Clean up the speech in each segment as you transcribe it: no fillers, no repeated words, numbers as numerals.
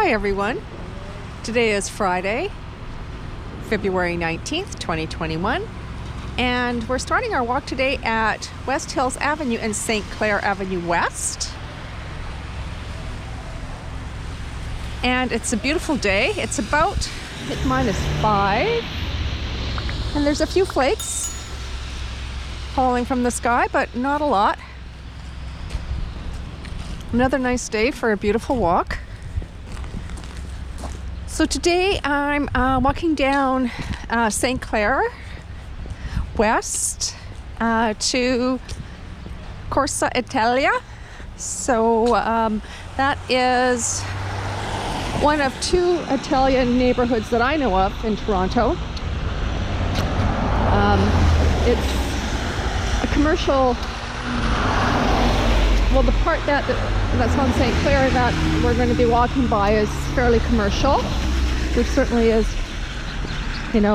Hi everyone. Today is Friday, February 19th, 2021, and we're starting our walk today at West Hills Avenue and St. Clair Avenue West. And it's a beautiful day. It's about -5, and there's a few flakes falling from the sky, but not a lot. Another nice day for a beautiful walk. So today I'm walking down St. Clair West to Corso Italia. So that is one of two Italian neighborhoods that I know of in Toronto. It's a commercial, well, the part that's on St. Clair that we're going to be walking by is fairly commercial. There certainly is,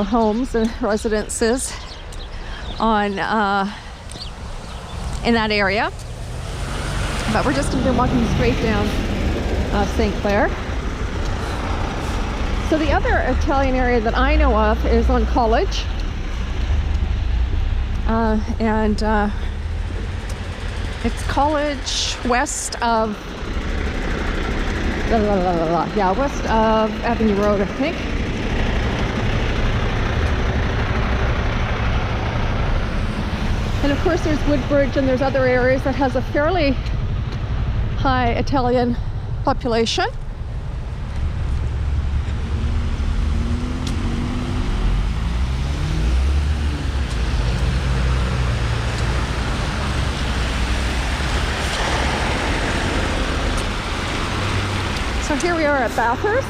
homes and residences on in that area. But we're just going to be walking straight down St. Clair. So the other Italian area that I know of is on College. And it's College west of west of Avenue Road, I think. And of course there's Woodbridge and there's other areas that has a fairly high Italian population. So here we are at Bathurst.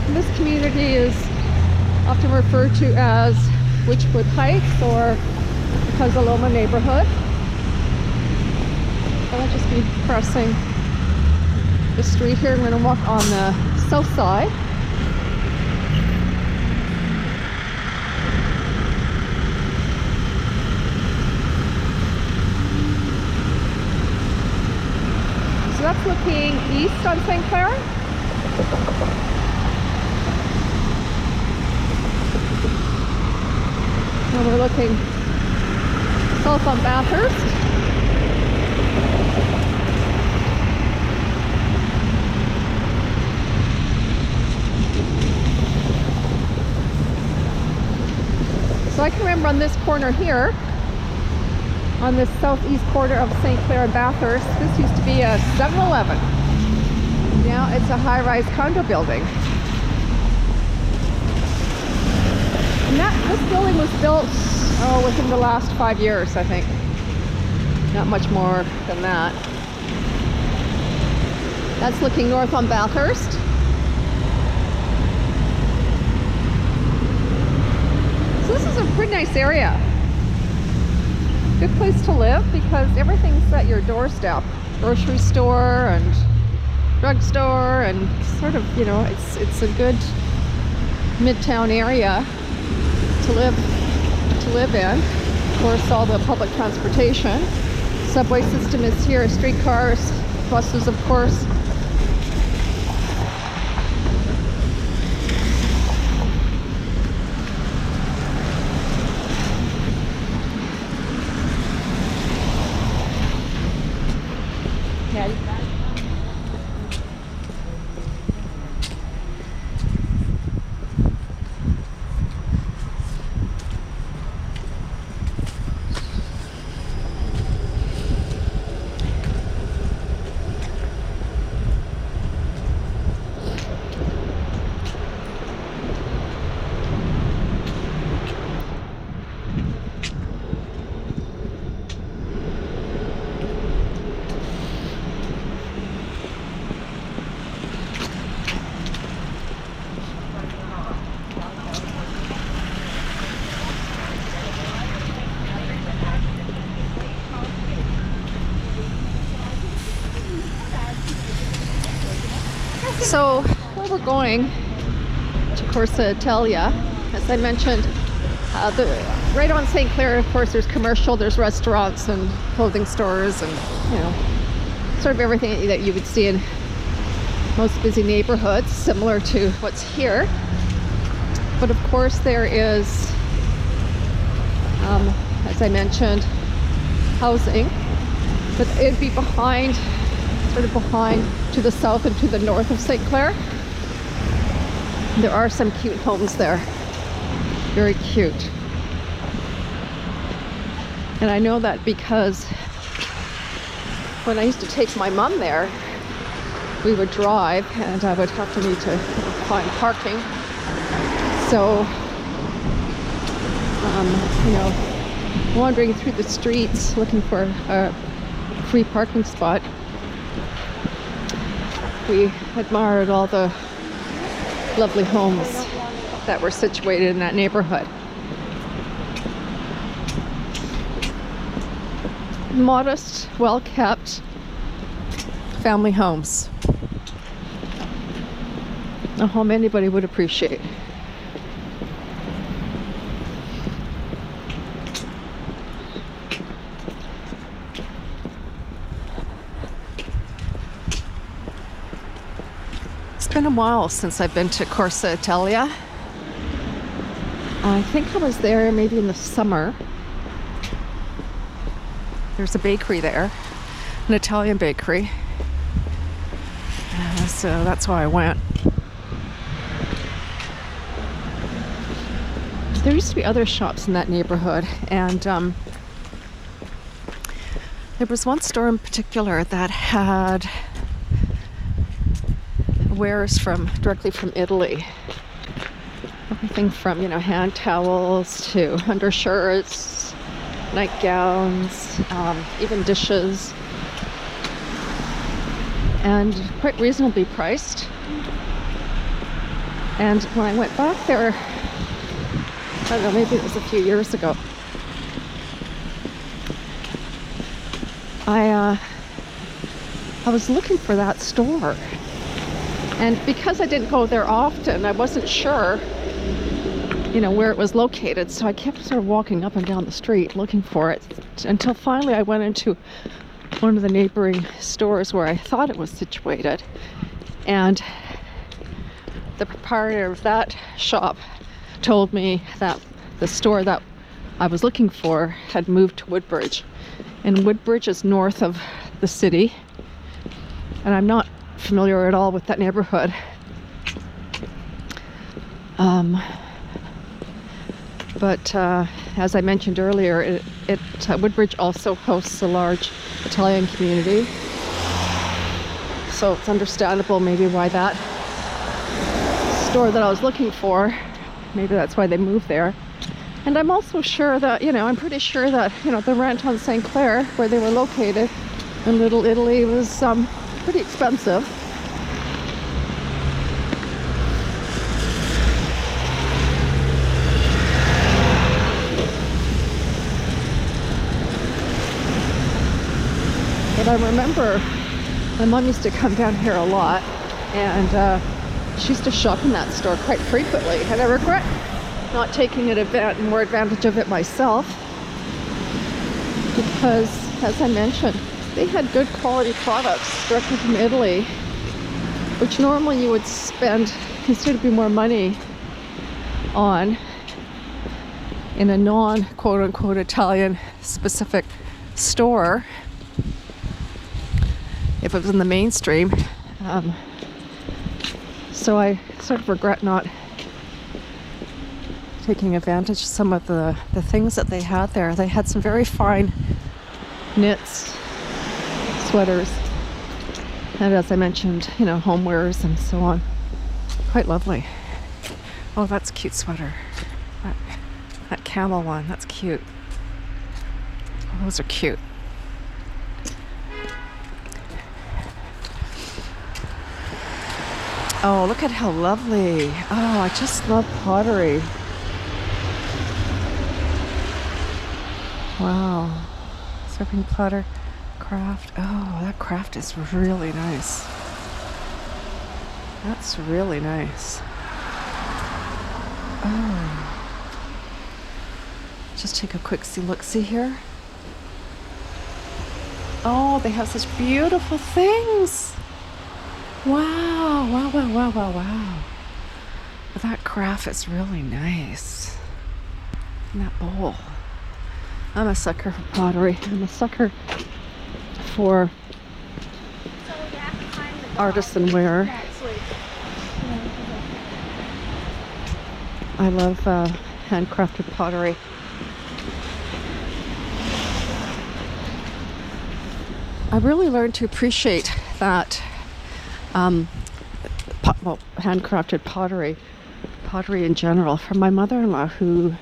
And this community is often referred to as Witchwood Heights or Casaloma neighborhood. I'll just be crossing the street here. I'm going to walk on the south side. So that's looking east on St. Clair. And we're looking south on Bathurst. So I can remember on this corner here, on the southeast corner of St. Clair and Bathurst, this used to be a 7-Eleven. Now it's a high-rise condo building. And this building was built within the last 5 years, I think. Not much more than that. That's looking north on Bathurst. So this is a pretty nice area. Good place to live because everything's at your doorstep. Grocery store and drugstore and sort of, it's a good midtown area to live in. Of course, all the public transportation. Subway system is here, streetcars, buses, of course. So where we're going to Corso Italia, as I mentioned, right on St. Clair, of course, there's commercial, there's restaurants and clothing stores and, sort of everything that you would see in most busy neighborhoods, similar to what's here. But of course there is, as I mentioned, housing, but it'd be behind, sort of behind to the south and to the north of St. Clair. There are some cute homes there, very cute. And I know that because when I used to take my mom there, we would drive and I would have to need to find parking. So, you know, wandering through the streets looking for a free parking spot, we admired all the lovely homes that were situated in that neighborhood. Modest, well-kept family homes. A home anybody would appreciate. It's been a while since I've been to Corso Italia. I think I was there maybe in the summer. There's a bakery there, an Italian bakery. So that's why I went. There used to be other shops in that neighborhood, and there was one store in particular that had wares directly from Italy. Everything from, you know, hand towels to undershirts, nightgowns, even dishes, and quite reasonably priced. And when I went back there, I don't know, maybe it was a few years ago, I was looking for that store. And because I didn't go there often, I wasn't sure, you know, where it was located. So I kept sort of walking up and down the street looking for it until finally I went into one of the neighboring stores where I thought it was situated. And the proprietor of that shop told me that the store that I was looking for had moved to Woodbridge. And Woodbridge is north of the city. And I'm not familiar at all with that neighborhood. But as I mentioned earlier, Woodbridge also hosts a large Italian community. So it's understandable maybe why that store that I was looking for, maybe that's why they moved there. And I'm also sure that, you know, I'm pretty sure that, you know, the rent on St. Clair, where they were located in Little Italy, was pretty expensive. But I remember my mom used to come down here a lot, and she used to shop in that store quite frequently, and I regret not taking more advantage of it myself, because, as I mentioned, they had good quality products directly from Italy, which normally you would spend considerably more money on in a non-quote-unquote Italian specific store if it was in the mainstream. So I sort of regret not taking advantage of some of the things that they had there. They had some very fine knits, sweaters, and as I mentioned, you know, homewares and so on. Quite lovely. Oh, that's a cute sweater. That camel one, that's cute. Oh, those are cute. Oh, look at how lovely. Oh, I just love pottery. Wow. Serving platter craft. Oh, that craft is really nice. That's really nice. Oh. Just take a quick look-see here. Oh, they have such beautiful things. Wow, wow, wow, wow, wow, wow. That craft is really nice. And that bowl. I'm a sucker for pottery. I'm a sucker for artisan ware. I love handcrafted pottery. I really learned to appreciate that handcrafted pottery in general from my mother-in-law, who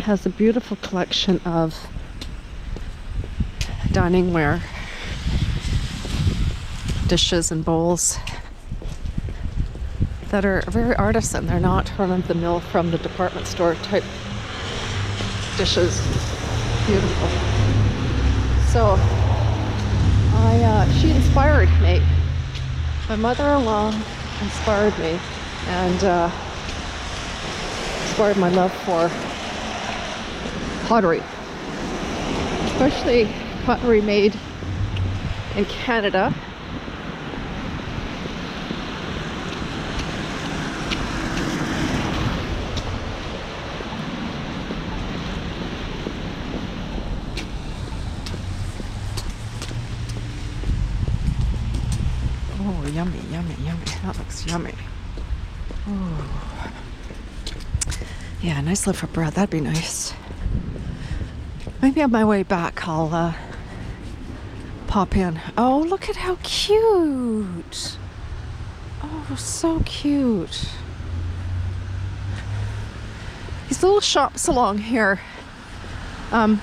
has a beautiful collection of dining ware, dishes and bowls that are very artisan. They're not run-of-the-mill from the department store type dishes. Beautiful. So she inspired me. My mother-in-law inspired me and inspired my love for pottery, especially pottery made in Canada. Oh, yummy, yummy, yummy. That looks yummy. Oh. Yeah, nice loaf of bread. That'd be nice. Maybe on my way back I'll pop in. Oh, look at how cute. Oh, so cute. These little shops along here. I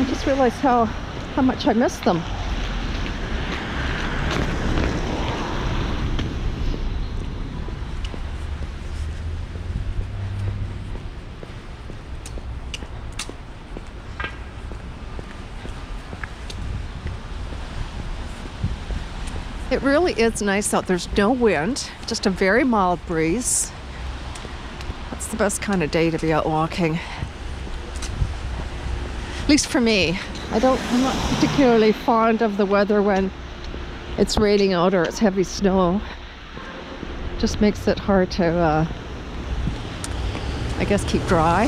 just realized how much I miss them. It really is nice out. There's no wind, just a very mild breeze. That's the best kind of day to be out walking. At least for me. I'm not particularly fond of the weather when it's raining out or it's heavy snow. Just makes it hard to, I guess, keep dry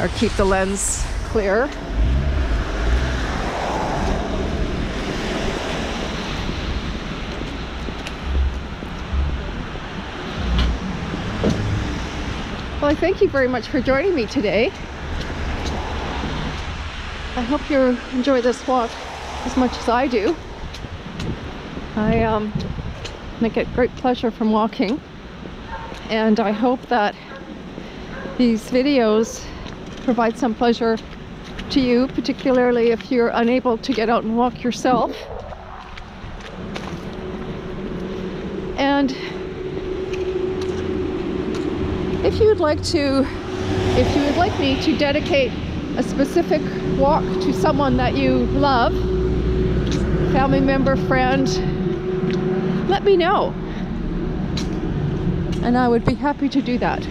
or keep the lens clear. Well, I thank you very much for joining me today. I hope you enjoy this walk as much as I do. I get great pleasure from walking, and I hope that these videos provide some pleasure to you, particularly if you're unable to get out and walk yourself. And if you would like me to dedicate a specific walk to someone that you love, family member, friend, let me know. And I would be happy to do that.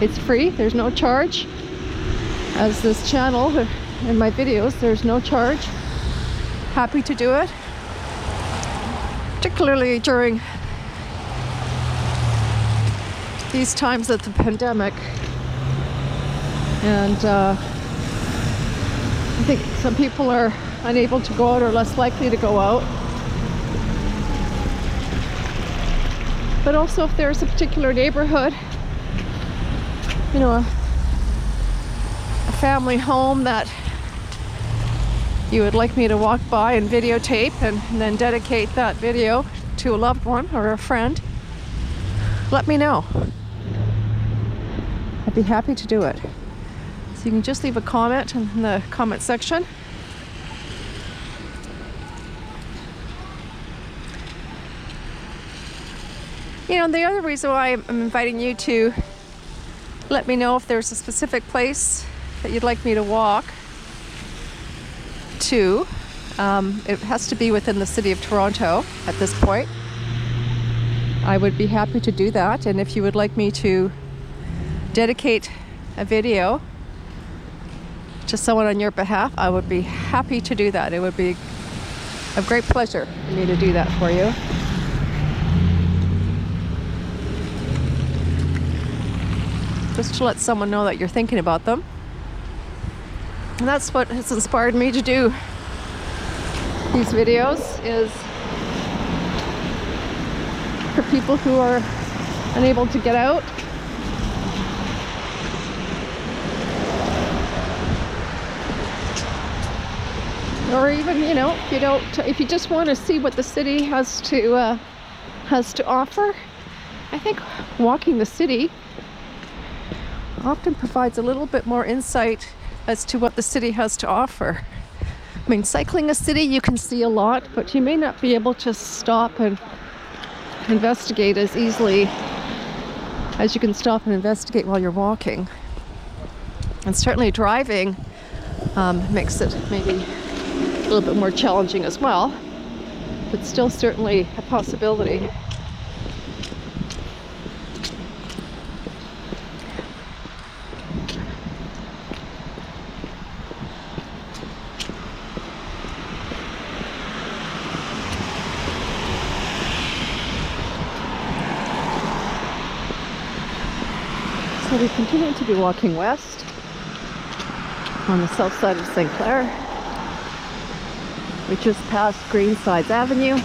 It's free, there's no charge. As this channel, in my videos, there's no charge. Happy to do it. Particularly during these times of the pandemic. And I think some people are unable to go out or less likely to go out. But also if there's a particular neighborhood, you know, a family home that you would like me to walk by and videotape and then dedicate that video to a loved one or a friend, let me know. I'd be happy to do it. So you can just leave a comment in the comment section. You know, the other reason why I'm inviting you to let me know if there's a specific place that you'd like me to walk to. It has to be within the city of Toronto at this point. I would be happy to do that. And if you would like me to dedicate a video to someone on your behalf, I would be happy to do that. It would be of great pleasure for me to do that for you. Just to let someone know that you're thinking about them. And that's what has inspired me to do these videos, is for people who are unable to get out. Or even, you know, if you just want to see what the city has to offer, I think walking the city often provides a little bit more insight as to what the city has to offer. I mean, cycling a city, you can see a lot, but you may not be able to stop and investigate as easily as you can stop and investigate while you're walking. And certainly driving makes it maybe a little bit more challenging as well, but still certainly a possibility. So we continue to be walking west on the south side of St. Clair. We just passed Greensides Avenue.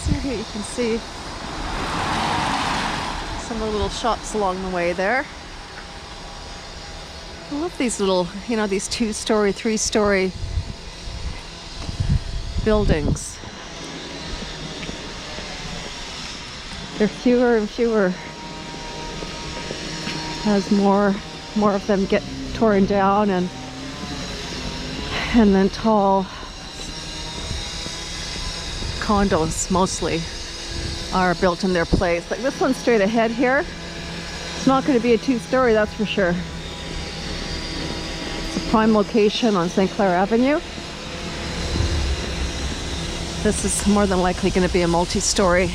So here you can see some of the little shops along the way there. I love these little, you know, these 2-story, 3-story buildings. They're fewer and fewer as more of them get torn down, and then tall condos mostly are built in their place. Like this one straight ahead here, it's not going to be a 2-story, that's for sure. Prime location on St. Clair Avenue. This is more than likely going to be a multi-story.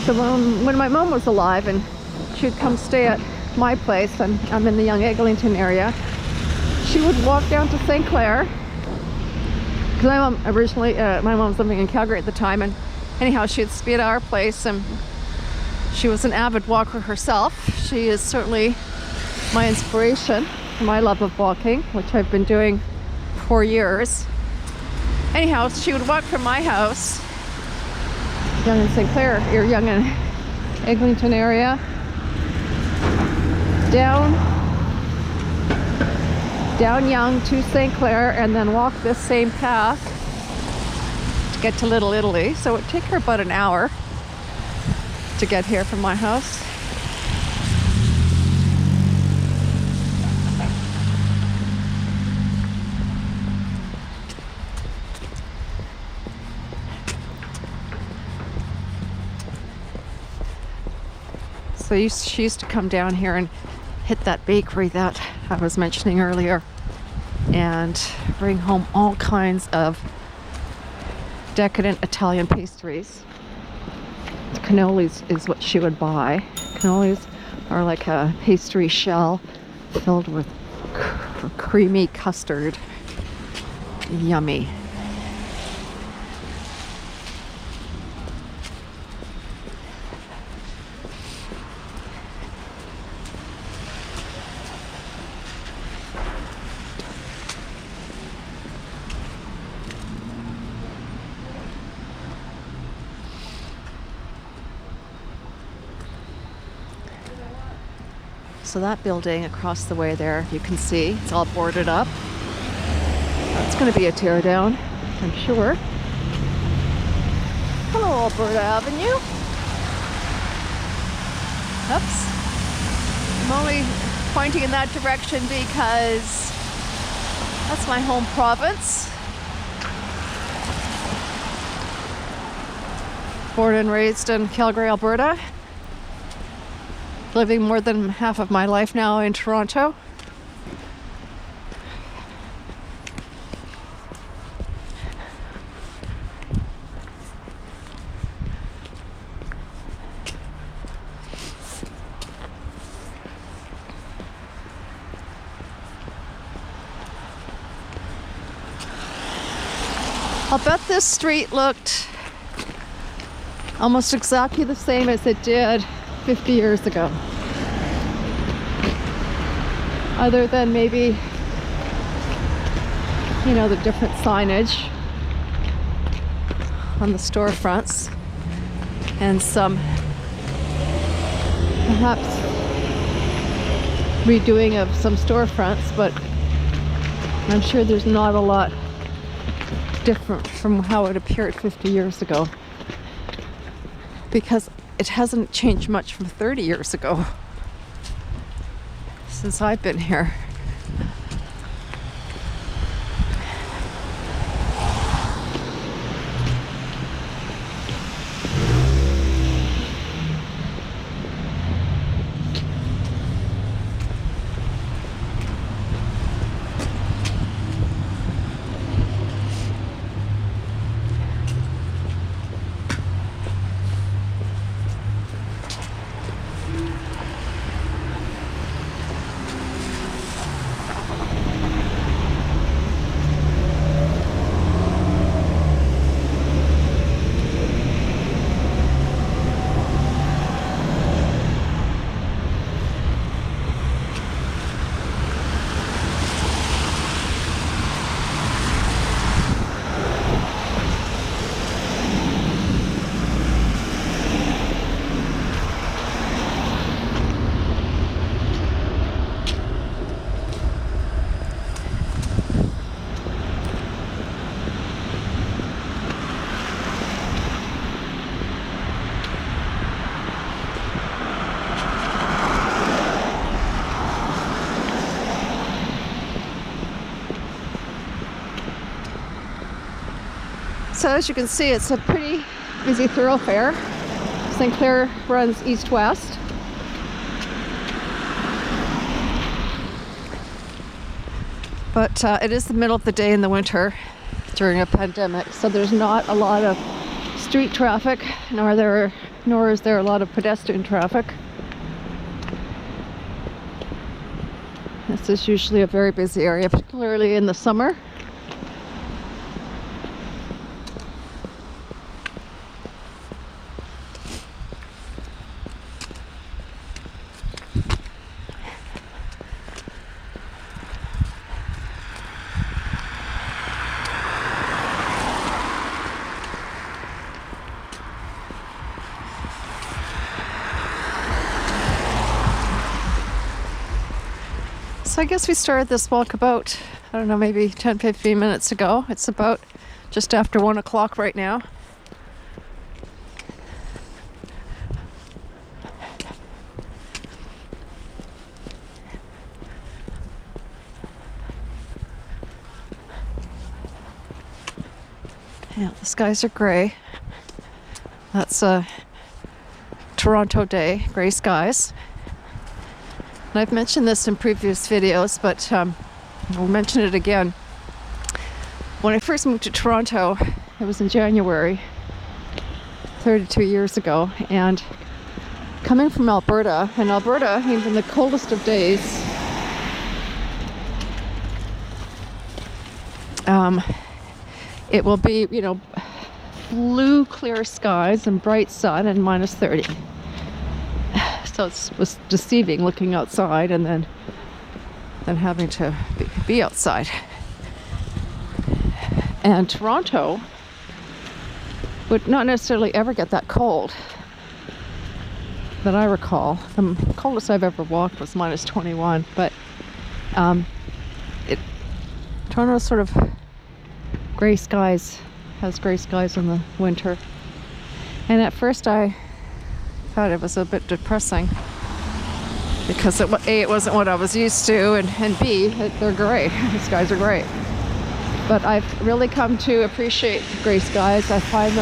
So when my mom was alive and she would come stay at my place, and I'm in the Young Eglinton area, she would walk down to St. Clair, because my mom originally, my mom was living in Calgary at the time, and anyhow she would be at our place, and she was an avid walker herself. She is certainly my inspiration for my love of walking, which I've been doing for years. Anyhow, she would walk from my house, Young and St. Clair, or Young and Eglinton area, down Young to St. Clair, and then walk this same path to get to Little Italy. So it would take her about an hour to get here from my house. So she used to come down here and hit that bakery that I was mentioning earlier and bring home all kinds of decadent Italian pastries. Cannolis is what she would buy. Cannolis are like a pastry shell filled with creamy custard. Yummy. So that building across the way there, you can see, it's all boarded up. That's going to be a tear down, I'm sure. Hello, Alberta Avenue. Oops. I'm only pointing in that direction because that's my home province. Born and raised in Calgary, Alberta. Living more than half of my life now in Toronto. I'll bet this street looked almost exactly the same as it did 50 years ago. Other than maybe, you know, the different signage on the storefronts and some perhaps redoing of some storefronts, but I'm sure there's not a lot different from how it appeared 50 years ago, because it hasn't changed much from 30 years ago since I've been here. So as you can see, it's a pretty busy thoroughfare. St. Clair runs east-west. But it is the middle of the day in the winter during a pandemic, so there's not a lot of street traffic, nor is there a lot of pedestrian traffic. This is usually a very busy area, particularly in the summer. So I guess we started this walk about, I don't know, maybe 10-15 minutes ago. It's about just after 1 o'clock right now. Yeah, the skies are gray. That's a Toronto day, gray skies. And I've mentioned this in previous videos, but I'll mention it again. When I first moved to Toronto, it was in January, 32 years ago, and coming from Alberta, and Alberta, even the coldest of days, it will be, you know, blue clear skies and bright sun and minus 30. So it was deceiving looking outside and then having to be outside. And Toronto would not necessarily ever get that cold. that I recall. The coldest I've ever walked was -21, but Toronto sort of has gray skies in the winter. And at first I thought it was a bit depressing because it wasn't what I was used to, and B, they're gray. The skies are gray. But I've really come to appreciate gray skies. I find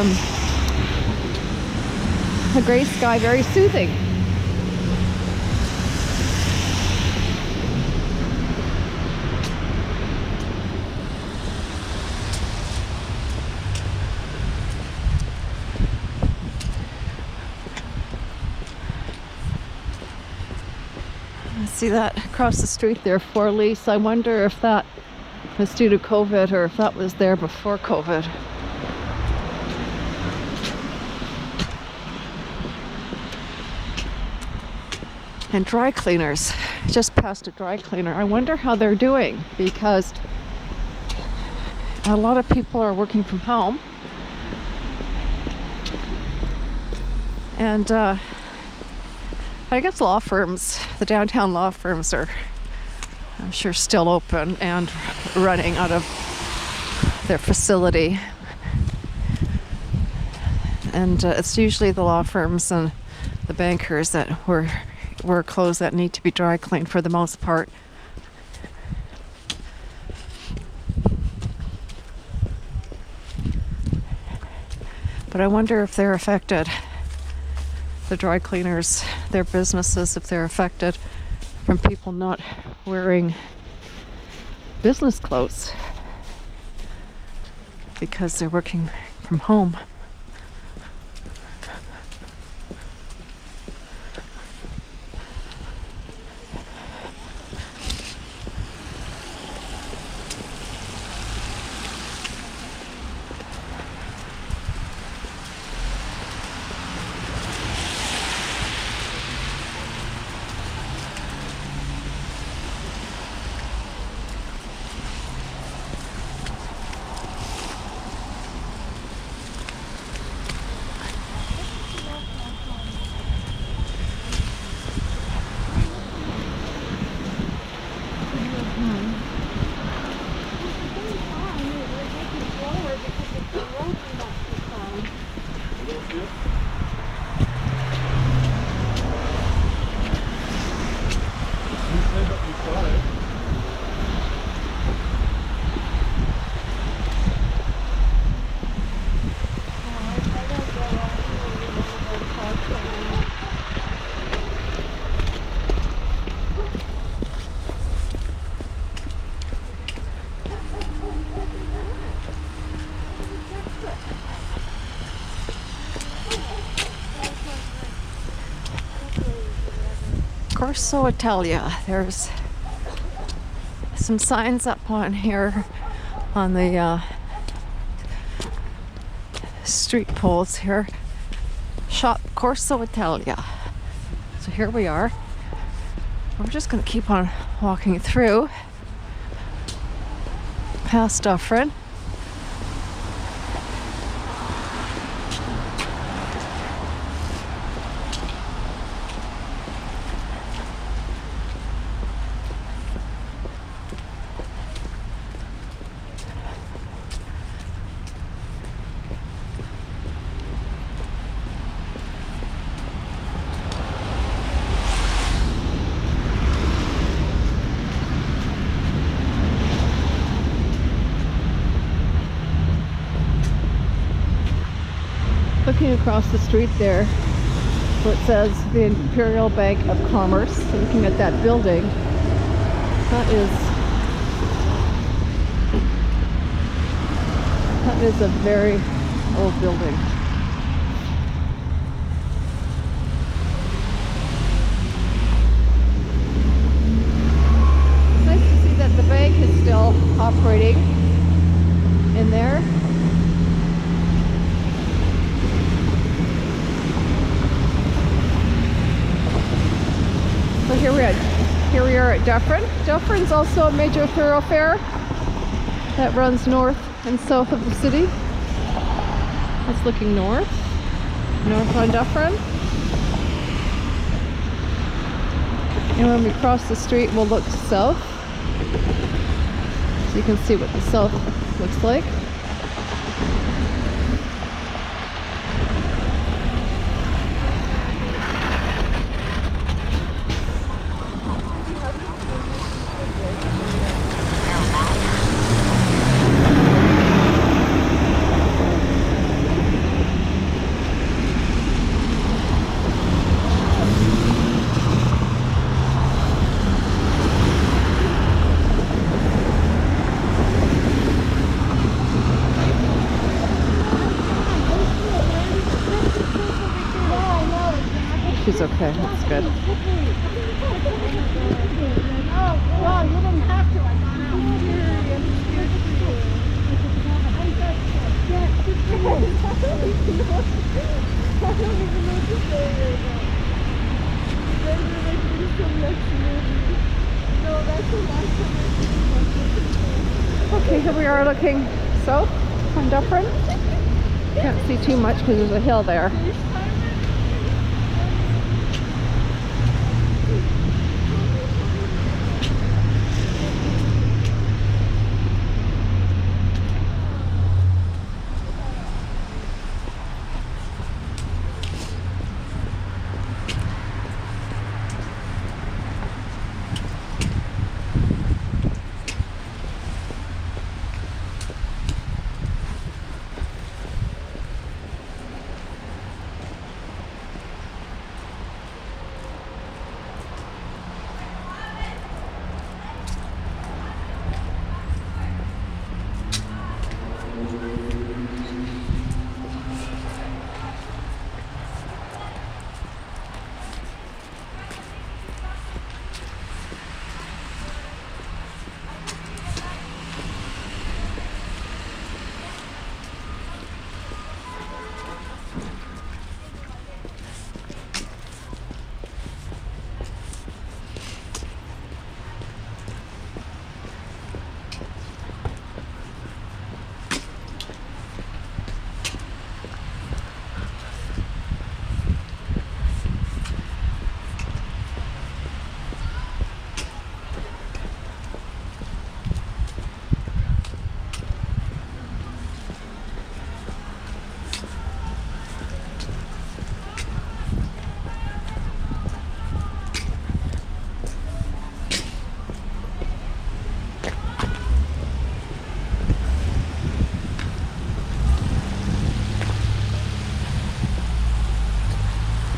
the gray sky very soothing. See that across the street there, for lease. I wonder if that was due to COVID or if that was there before COVID. And dry cleaners. Just past a dry cleaner. I wonder how they're doing, because a lot of people are working from home. And I guess law firms, the downtown law firms are, I'm sure, still open and running out of their facility. And it's usually the law firms and the bankers that were closed that need to be dry cleaned for the most part. But I wonder if they're affected. The dry cleaners, their businesses, if they're affected from people not wearing business clothes because they're working from home. Corso Italia. There's some signs up on here on the street poles here. Shop Corso Italia. So here we are. We're just going to keep on walking through past Dufferin. Looking across the street there, where it says the Imperial Bank of Commerce, looking at that building, that is a very old building. It's nice to see that the bank is still operating in there. So here we are at Dufferin. Dufferin's also a major thoroughfare that runs north and south of the city. It's looking north on Dufferin. And when we cross the street, we'll look south. So you can see what the south looks like. She's okay, that's good. Oh, wow, you didn't have to. I'm scared for you. I don't even know what to say right now. You guys are making me so much movie. No, that's the last time I Okay, here we are looking south on Dufferin. Can't see too much because there's a hill there.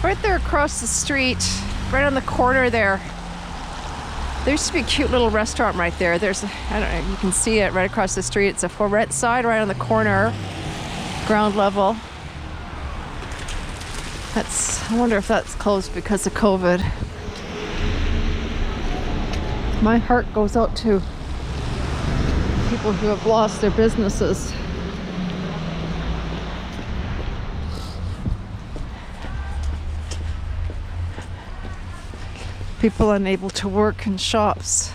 Right there across the street, right on the corner there used to be a cute little restaurant right there. There's, I don't know, you can see it right across the street. It's a for rent side right on the corner, ground level. I wonder if that's closed because of COVID. My heart goes out to people who have lost their businesses. People unable to work in shops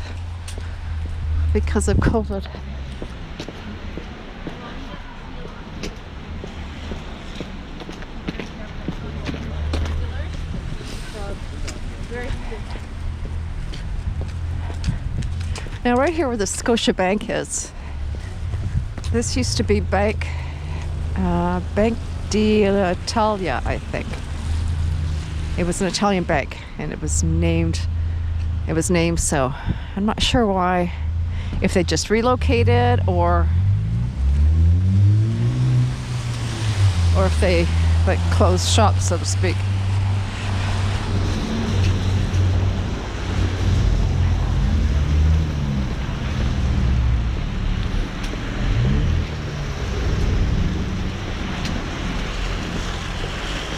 because of COVID. Now right here where the Scotia Bank is, this used to be Bank d'Italia, I think. It was an Italian bank, and it was named so. I'm not sure why, if they just relocated or if they like closed shop, so to speak.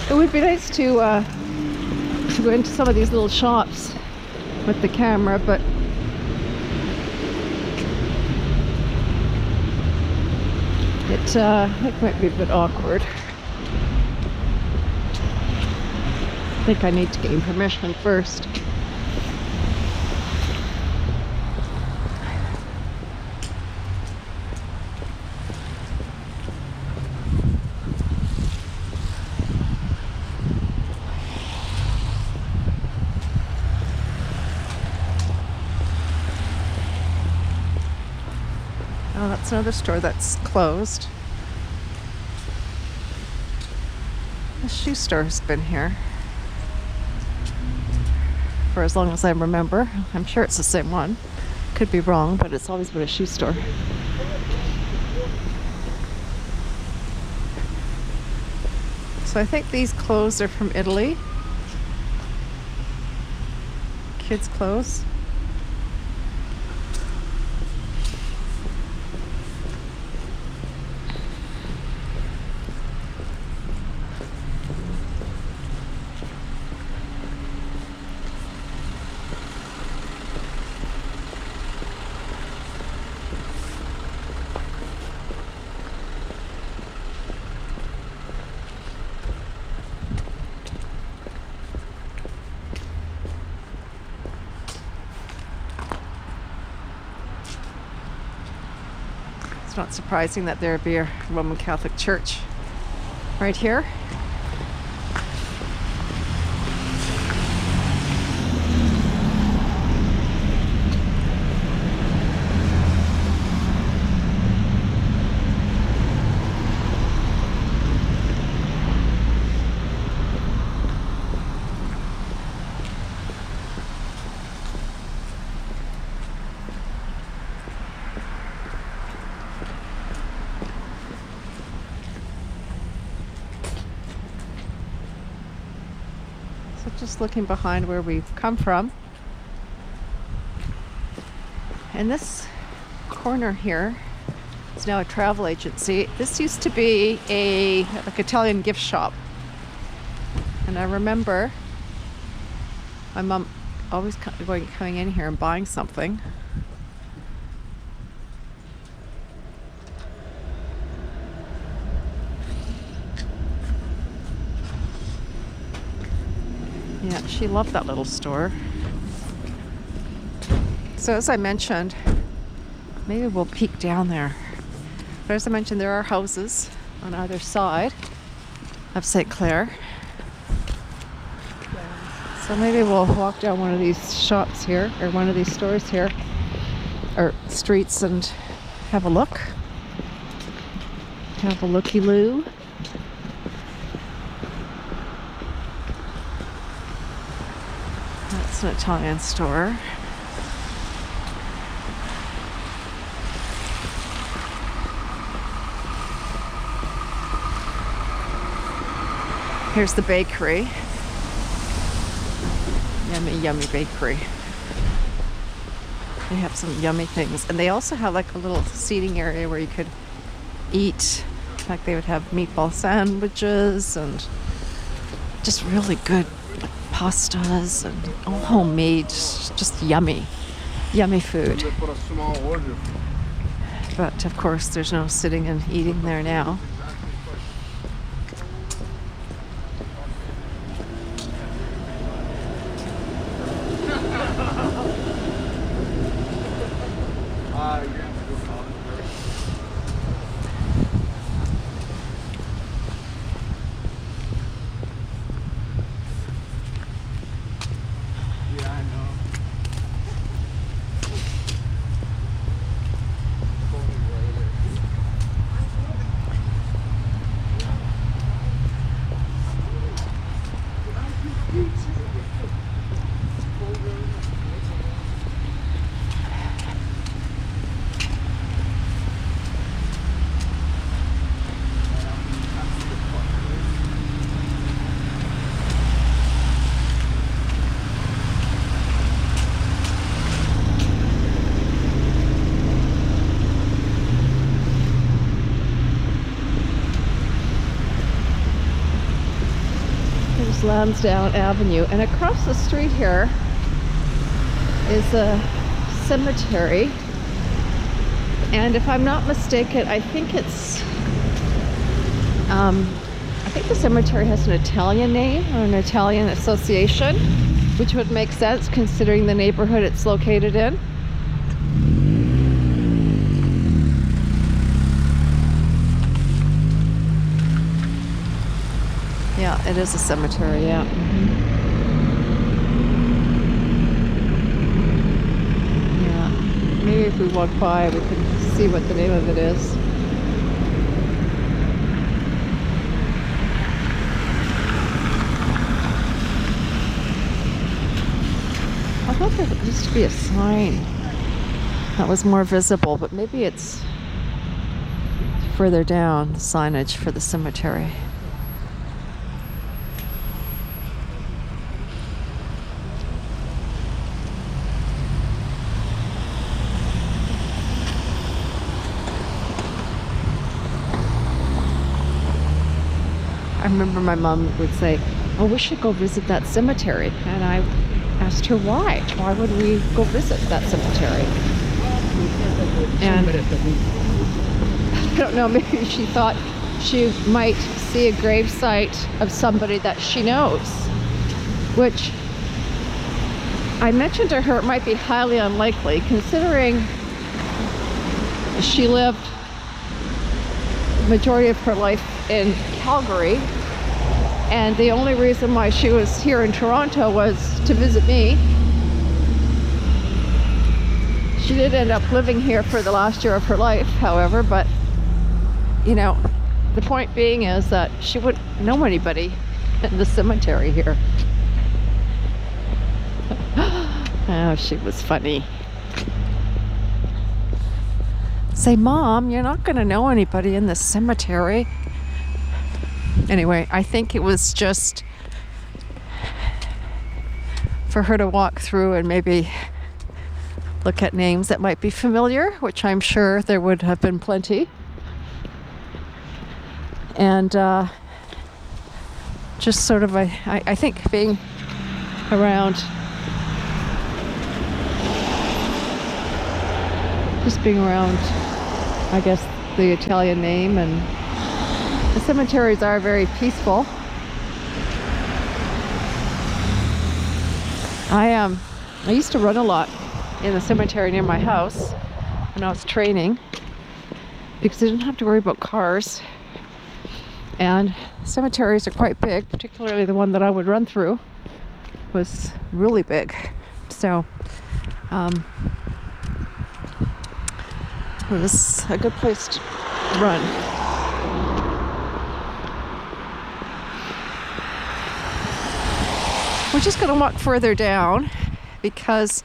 It would be nice to go into some of these little shops with the camera, but it might be a bit awkward. I think I need to gain permission first. Oh, that's another store that's closed. The shoe store has been here for as long as I remember. I'm sure it's the same one. Could be wrong, but it's always been a shoe store. So I think these clothes are from Italy. Kids' clothes. It's not surprising that there would be a Roman Catholic church right here. So just looking behind where we've come from. And this corner here is now a travel agency. This used to be a like Italian gift shop. And I remember my mom always coming in here and buying something. Yeah, she loved that little store. So as I mentioned, maybe we'll peek down there. But as I mentioned, there are houses on either side of St. Clair. So maybe we'll walk down one of these shops here, or one of these stores here, or streets, and have a look. Have a looky-loo. That's an Italian store. Here's the bakery. Yummy, yummy bakery. They have some yummy things. And they also have like a little seating area where you could eat. Like they would have meatball sandwiches and just really good pastas and all homemade, just yummy, yummy food. But of course there's no sitting and eating there now. Lansdowne Avenue, and across the street here is a cemetery, and if I'm not mistaken, I think the cemetery has an Italian name or an Italian association, which would make sense considering the neighborhood it's located in. Yeah, it is a cemetery, yeah. Yeah. Maybe if we walk by, we can see what the name of it is. I thought there used to be a sign that was more visible, but maybe it's further down, the signage for the cemetery. I remember my mom would say, "Oh, we should go visit that cemetery." And I asked her why. Why would we go visit that cemetery? And I don't know, maybe she thought she might see a gravesite of somebody that she knows, which I mentioned to her it might be highly unlikely, considering she lived the majority of her life in Calgary, and the only reason why she was here in Toronto was to visit me. She did end up living here for the last year of her life, however, but you know, the point being is that she wouldn't know anybody in the cemetery here. Oh, she was funny. Say, "Mom, you're not going to know anybody in the cemetery." Anyway, I think it was just for her to walk through and maybe look at names that might be familiar, which I'm sure there would have been plenty. And just sort of, I think being around, I guess, the Italian name, and the cemeteries are very peaceful. I used to run a lot in the cemetery near my house when I was training, because I didn't have to worry about cars. And cemeteries are quite big, particularly the one that I would run through was really big. So it was a good place to run. We're just going to walk further down because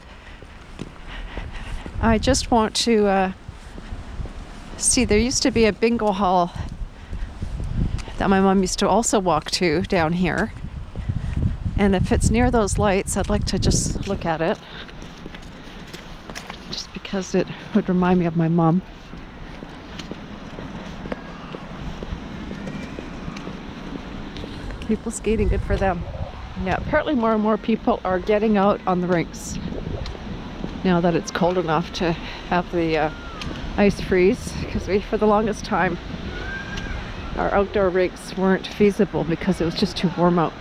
I just want to see, there used to be a bingo hall that my mom used to also walk to down here. And if it's near those lights, I'd like to just look at it. Just because it would remind me of my mom. People skating, good for them. Yeah, apparently more and more people are getting out on the rinks now that it's cold enough to have the ice freeze, because for the longest time our outdoor rinks weren't feasible because it was just too warm out.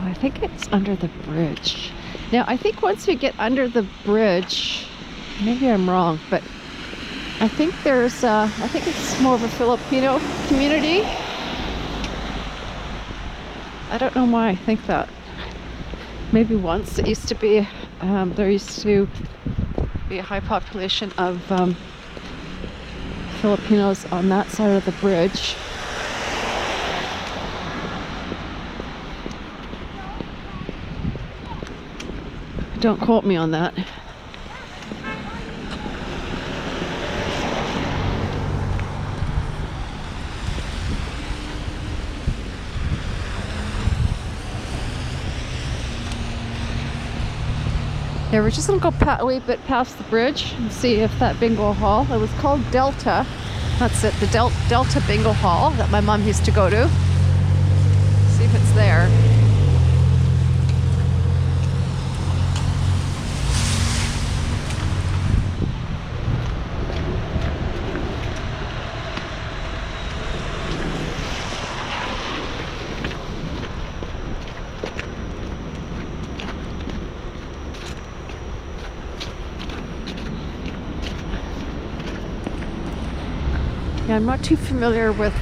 I think it's under the bridge. Now, I think once we get under the bridge, maybe I'm wrong, but I think there's, I think it's more of a Filipino community. I don't know why I think that. Maybe once it used to be, there used to be a high population of Filipinos on that side of the bridge. Don't quote me on that. Yeah, we're just gonna go a wee bit past the bridge and see if that bingo hall, it was called Delta That's it, the Delta Bingo Hall that my mom used to go to. See if it's there. Yeah, I'm not too familiar with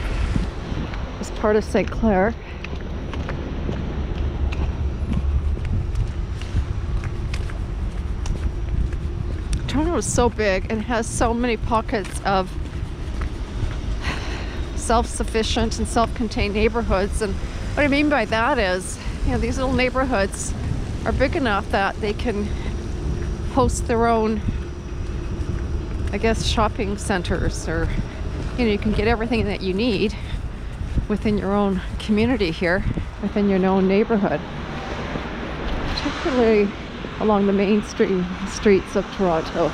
this part of St. Clair. Toronto is so big and has so many pockets of self-sufficient and self-contained neighborhoods. And what I mean by that is, you know, these little neighborhoods are big enough that they can host their own, I guess, shopping centers, or you know, you can get everything that you need within your own community here, within your own neighborhood. Particularly along the main streets of Toronto.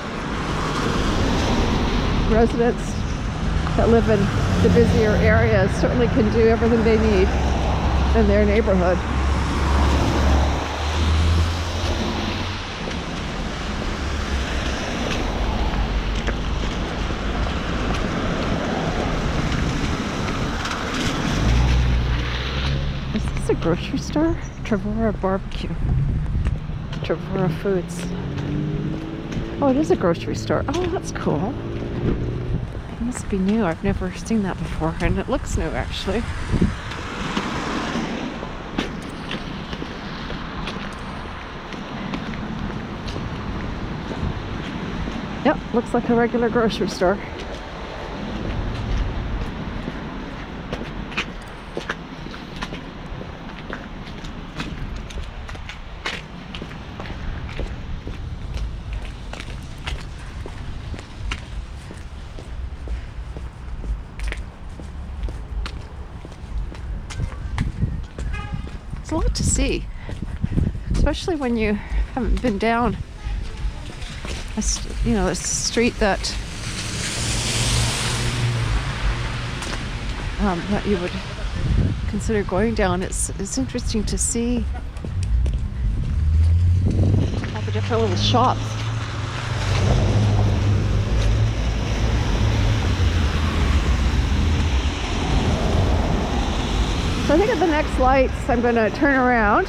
Residents that live in the busier areas certainly can do everything they need in their neighborhood. Grocery store? Trevora Barbecue. Trevora Foods. Oh, it is a grocery store. Oh, that's cool. It must be new. I've never seen that before, and it looks new actually. Yep, looks like a regular grocery store. A lot to see, especially when you haven't been down a street that that you would consider going down. It's interesting to see all the different little shops. So I think at the next lights I'm going to turn around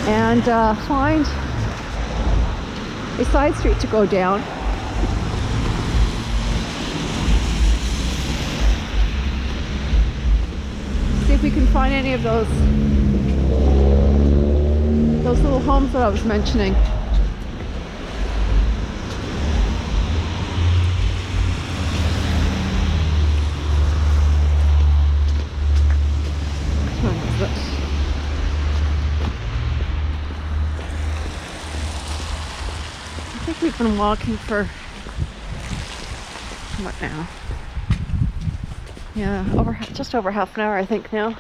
and find a side street to go down. See if we can find any of those little homes that I was mentioning. I think we've been walking for, what now? Yeah, just over half an hour I think now.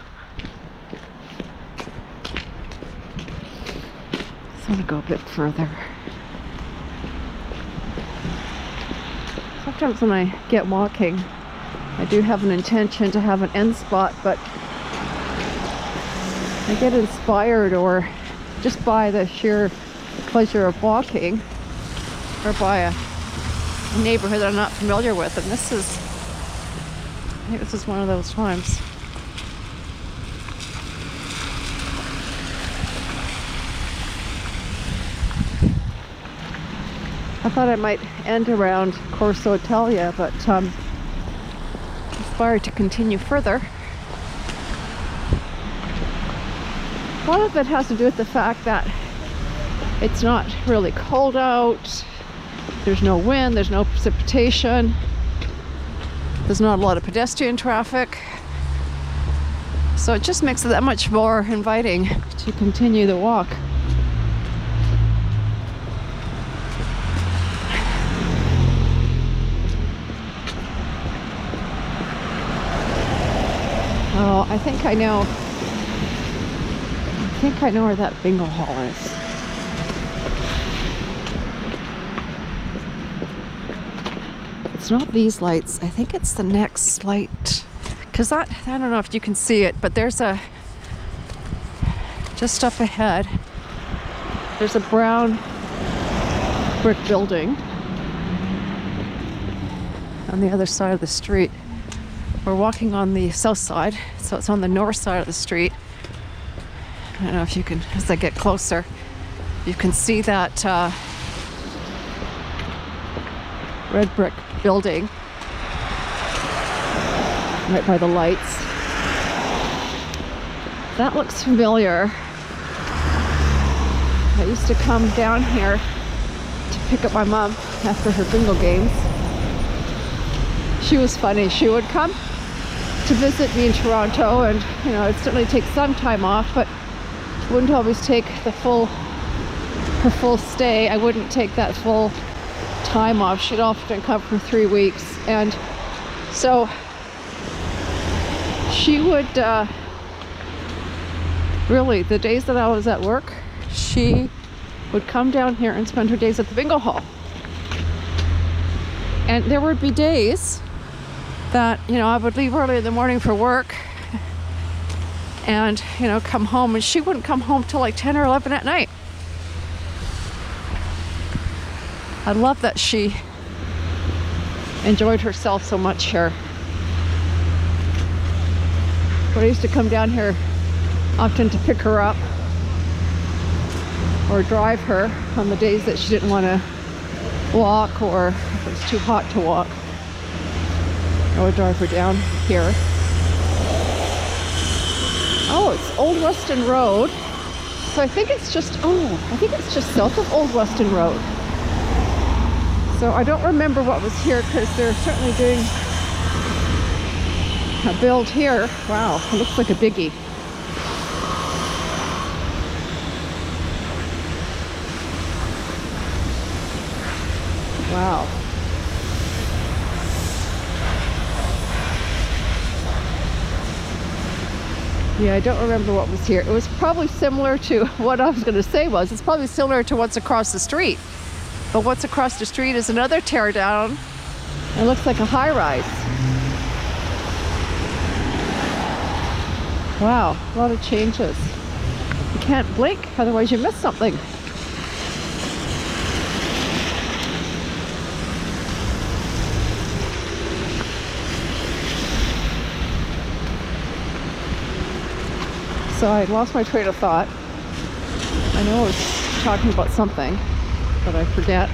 Just want to go a bit further. Sometimes when I get walking, I do have an intention to have an end spot, but I get inspired or just by the sheer pleasure of walking, or by a neighborhood that I'm not familiar with, and I think this is one of those times. I thought I might end around Corso Italia, but inspired to continue further. A lot of it has to do with the fact that it's not really cold out. There's no wind, there's no precipitation. There's not a lot of pedestrian traffic. So it just makes it that much more inviting to continue the walk. Oh, I think I know where that bingo hall is. It's not these lights. I think it's the next light. Because I don't know if you can see it, but there's a, just up ahead, there's a brown brick building on the other side of the street. We're walking on the south side, so it's on the north side of the street. I don't know if you can, as I get closer, you can see that red brick building right by the lights. That looks familiar. I used to come down here to pick up my mom after her bingo games. She was funny. She would come to visit me in Toronto, and you know, I'd certainly take some time off, but wouldn't always take her full stay. I wouldn't take that full time off. She'd often come for 3 weeks, and so she would really, the days that I was at work, she would come down here and spend her days at the bingo hall. And there would be days that, you know, I would leave early in the morning for work and, you know, come home, and she wouldn't come home till like 10 or 11 at night. I love that she enjoyed herself so much here. But I used to come down here often to pick her up or drive her on the days that she didn't want to walk, or if it was too hot to walk. I would drive her down here. Oh, it's Old Weston Road. So I think it's just south of Old Weston Road. So I don't remember what was here, because they're certainly doing a build here. Wow, it looks like a biggie. Wow. Yeah, I don't remember what was here. It was probably similar to what I was going to say was. It's probably similar to what's across the street. But what's across the street is another tear down. It looks like a high rise. Wow, a lot of changes. You can't blink, otherwise you miss something. So I lost my train of thought. I know I was talking about something, but I forget.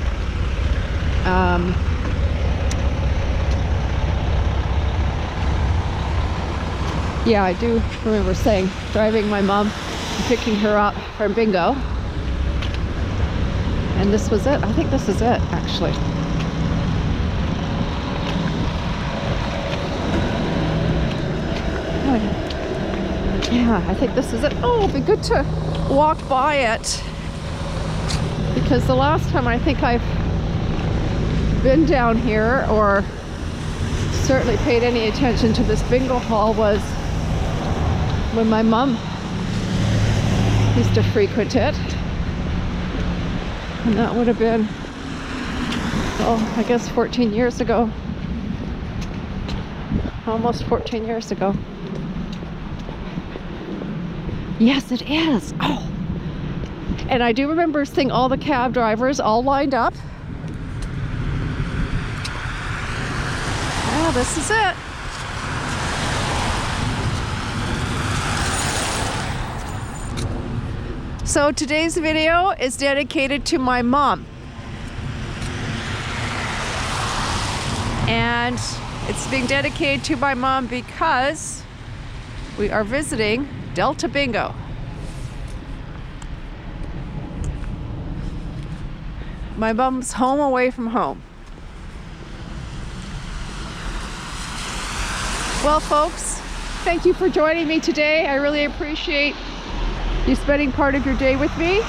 Yeah, I do remember saying, driving my mom and picking her up from bingo. And this was it. I think this is it, actually. Oh, yeah. Yeah, I think this is it. Oh, it'll be good to walk by it, because the last time I think I've been down here, or certainly paid any attention to this bingo hall, was when my mum used to frequent it. And that would have been, oh, I guess 14 years ago. Almost 14 years ago. Yes, it is. Oh. And I do remember seeing all the cab drivers all lined up. Well, this is it. So today's video is dedicated to my mom. And it's being dedicated to my mom because we are visiting Delta Bingo. My mom's home away from home. Well, folks, thank you for joining me today. I really appreciate you spending part of your day with me.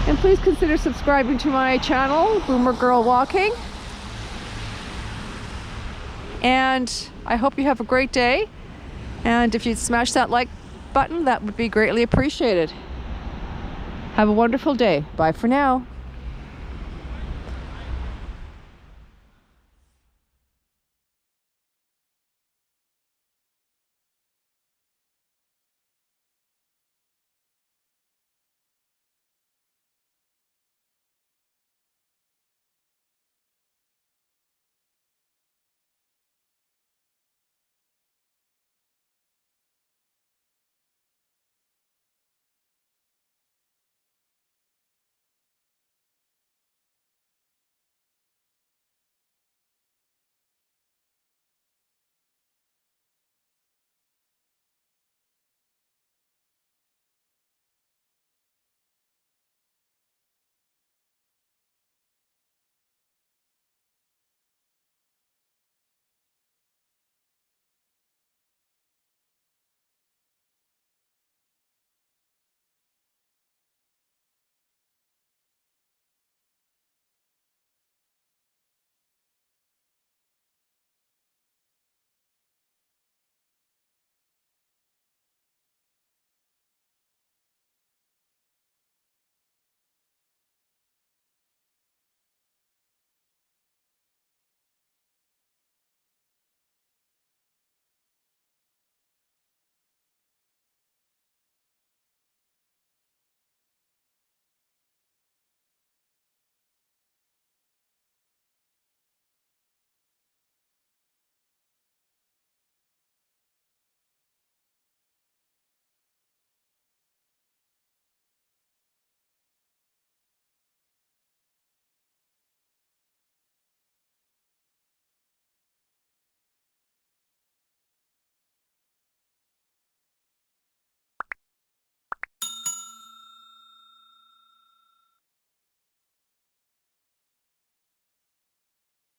And please consider subscribing to my channel, Boomer Girl Walking. And I hope you have a great day. And if you'd smash that like button, that would be greatly appreciated. Have a wonderful day. Bye for now.